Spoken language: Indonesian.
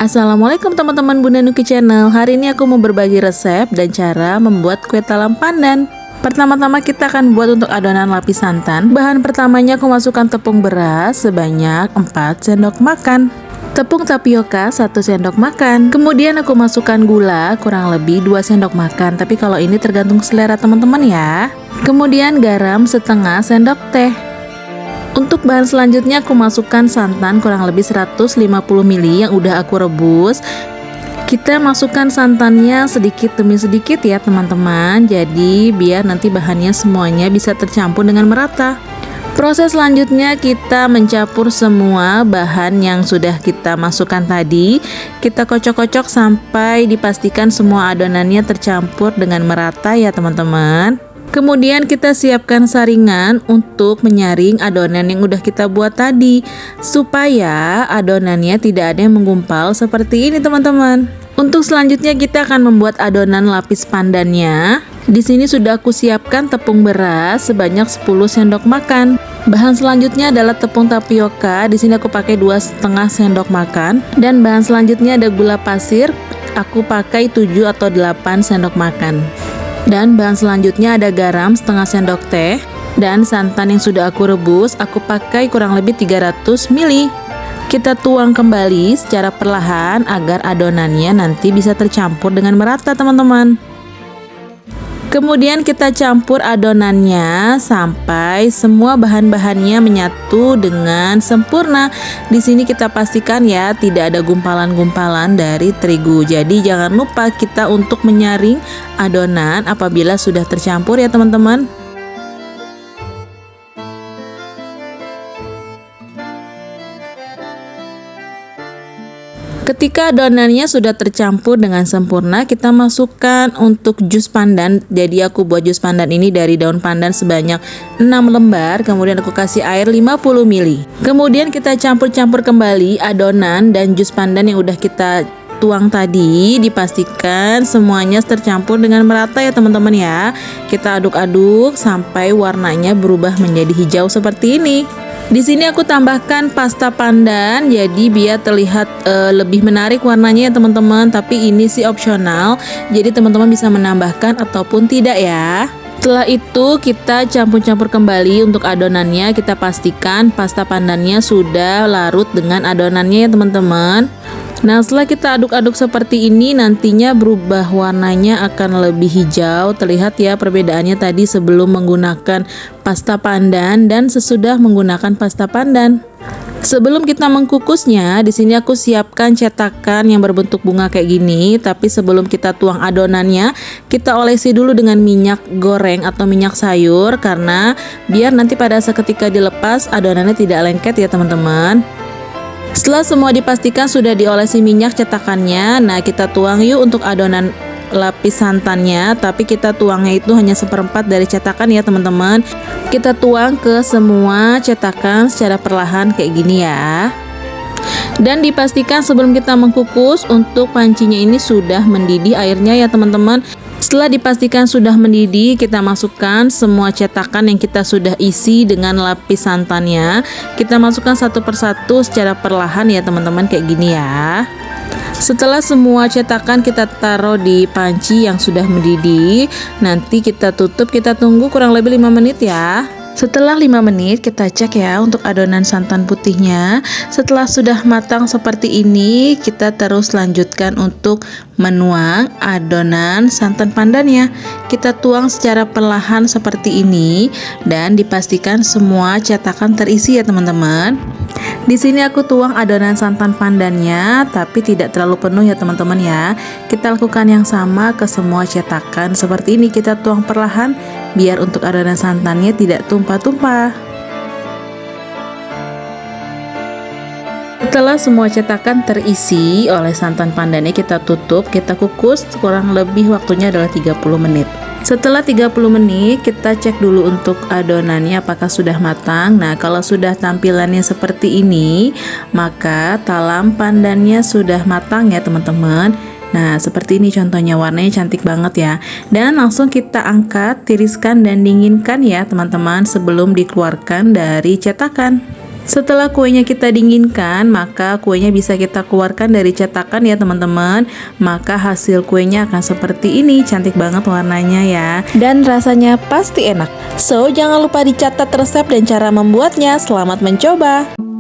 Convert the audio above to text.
Assalamualaikum teman-teman Bunda Nuki Channel. Hari ini aku mau berbagi resep dan cara membuat kue talam pandan. Pertama-tama kita akan buat untuk adonan lapis santan. Bahan pertamanya aku masukkan tepung beras sebanyak 4 sendok makan, tepung tapioka 1 sendok makan. Kemudian aku masukkan gula kurang lebih 2 sendok makan, tapi kalau ini tergantung selera teman-teman ya. Kemudian garam setengah sendok teh. Untuk bahan selanjutnya aku masukkan santan kurang lebih 150 ml yang udah aku rebus. Kita masukkan santannya sedikit demi sedikit ya teman-teman. Jadi biar nanti bahannya semuanya bisa tercampur dengan merata. Proses selanjutnya kita mencampur semua bahan yang sudah kita masukkan tadi. Kita kocok-kocok sampai dipastikan semua adonannya tercampur dengan merata ya teman-teman. Kemudian kita siapkan saringan untuk menyaring adonan yang udah kita buat tadi, supaya adonannya tidak ada yang menggumpal seperti ini teman-teman. Untuk selanjutnya kita akan membuat adonan lapis pandannya. Di sini sudah aku siapkan tepung beras sebanyak 10 sendok makan. Bahan selanjutnya adalah tepung tapioka. Di sini aku pakai 2,5 sendok makan. Dan bahan selanjutnya ada gula pasir. Aku pakai 7 atau 8 sendok makan. Dan bahan selanjutnya ada garam setengah sendok teh dan santan yang sudah aku rebus, aku pakai kurang lebih 300 ml. Kita tuang kembali secara perlahan agar adonannya nanti bisa tercampur dengan merata teman-teman. Kemudian kita campur adonannya sampai semua bahan-bahannya menyatu dengan sempurna. Di sini kita pastikan ya tidak ada gumpalan-gumpalan dari terigu. Jadi jangan lupa kita untuk menyaring adonan apabila sudah tercampur ya teman-teman. Ketika adonannya sudah tercampur dengan sempurna, kita masukkan untuk jus pandan. Jadi aku buat jus pandan ini dari daun pandan sebanyak 6 lembar. Kemudian aku kasih air 50 ml. Kemudian kita campur-campur kembali adonan dan jus pandan yang udah kita tuang tadi. Dipastikan semuanya tercampur dengan merata ya teman-teman ya. Kita aduk-aduk sampai warnanya berubah menjadi hijau seperti ini. Di sini aku tambahkan pasta pandan, jadi biar terlihat lebih menarik warnanya ya teman-teman. Tapi ini sih opsional, jadi teman-teman bisa menambahkan ataupun tidak ya. Setelah itu kita campur-campur kembali untuk adonannya. Kita pastikan pasta pandannya sudah larut dengan adonannya ya teman-teman. Nah setelah kita aduk-aduk seperti ini, nantinya berubah warnanya akan lebih hijau. Terlihat ya perbedaannya tadi sebelum menggunakan pasta pandan dan sesudah menggunakan pasta pandan. Sebelum kita mengkukusnya, di sini aku siapkan cetakan yang berbentuk bunga kayak gini. Tapi sebelum kita tuang adonannya, kita olesi dulu dengan minyak goreng atau minyak sayur, karena biar nanti pada saat ketika dilepas adonannya tidak lengket ya teman-teman. Setelah semua dipastikan sudah diolesi minyak cetakannya, nah kita tuang yuk untuk adonan lapis santannya. Tapi kita tuangnya itu hanya 1/4 dari cetakan ya teman-teman. Kita tuang ke semua cetakan secara perlahan kayak gini ya. Dan dipastikan sebelum kita mengkukus untuk pancinya ini sudah mendidih airnya ya teman-teman. Setelah dipastikan sudah mendidih, kita masukkan semua cetakan yang kita sudah isi dengan lapis santannya. Kita masukkan satu persatu secara perlahan ya teman-teman kayak gini ya. Setelah semua cetakan kita taruh di panci yang sudah mendidih, nanti kita tutup, kita tunggu kurang lebih 5 menit ya. Setelah 5 menit kita cek ya untuk adonan santan putihnya. Setelah sudah matang seperti ini, kita terus lanjutkan untuk menuang adonan santan pandannya. Kita tuang secara perlahan seperti ini dan dipastikan semua cetakan terisi ya teman-teman. Di sini aku tuang adonan santan pandannya, tapi tidak terlalu penuh ya teman-teman ya. Kita lakukan yang sama ke semua cetakan seperti ini. Kita tuang perlahan biar untuk adonan santannya tidak tumpah-tumpah. Setelah semua cetakan terisi oleh santan pandannya, kita tutup, kita kukus kurang lebih waktunya adalah 30 menit. Setelah 30 menit kita cek dulu untuk adonannya apakah sudah matang. Nah kalau sudah tampilannya seperti ini, maka talam pandannya sudah matang ya teman-teman. Nah seperti ini contohnya, warnanya cantik banget ya. Dan langsung kita angkat, tiriskan dan dinginkan ya teman-teman sebelum dikeluarkan dari cetakan. Setelah kuenya kita dinginkan, maka kuenya bisa kita keluarkan dari cetakan ya teman-teman. Maka hasil kuenya akan seperti ini, cantik banget warnanya ya. Dan rasanya pasti enak. So, jangan lupa dicatat resep dan cara membuatnya. Selamat mencoba!